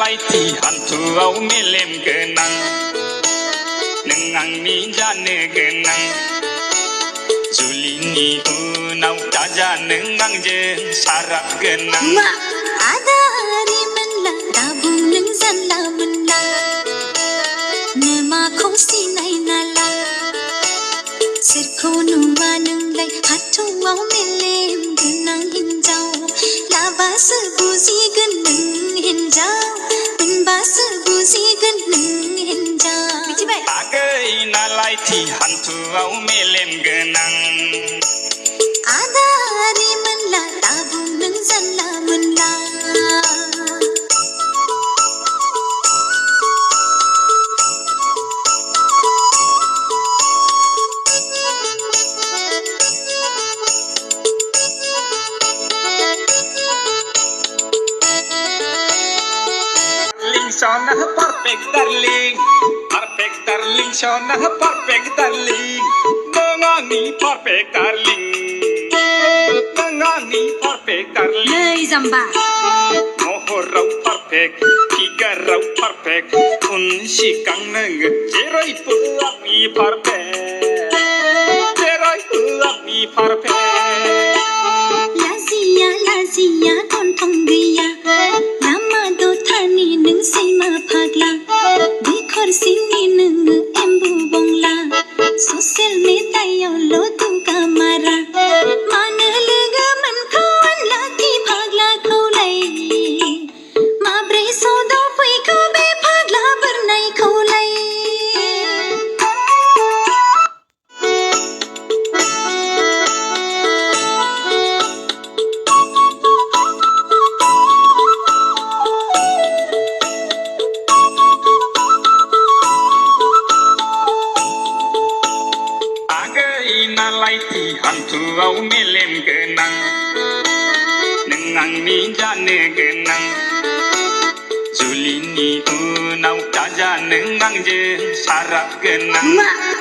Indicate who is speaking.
Speaker 1: नालाय थि हान्थुआव मेलेम गोनां नों आंनि जानो गोनां जुलिनि उनाव दाजा नों आंजों साराब गोनां
Speaker 2: मा आदारि मोनला दा बुं नों जानला मोनला नों माखौ सिनाय नाला सोरखौ नुवा नोंलाय हाथुआव मेलेम गोनां हिन्जाव लाबासो बुजिगोन नों हिन्जाव मोनबासो बुजिगोन नों हिन्जाव मिथिबाय
Speaker 1: आगै नालाय थि हान्थुआव मेलेम गोनां
Speaker 2: आदारि मोनला दा बुं नों जानला मोनला
Speaker 1: Sona perfect darling Sona perfect darling Nangani perfect darling
Speaker 2: नै जाम्बा
Speaker 1: महराव perfect figure-आव perfect उन सिगां नोङो जेरैबो आंनि perfect
Speaker 2: लाजिया गन्थं गैया लामा दथानि नों सैमा फाग्ला दैखरसिंनि नोङो एम्बु बंला ससियेल मिडियायावल' दुगा मारा मानो लोगो मोनखौ आनलाखि फाग्लाखौलाय माब्रै सदाव फैखो बे फाग्ला बोरनायखौलाय
Speaker 1: नालाय थि हान्थुआव मेलेम गोनां नों आंनि जानो गोनां जुलिनि उनाव दाजा नों आंजों साराब गोनां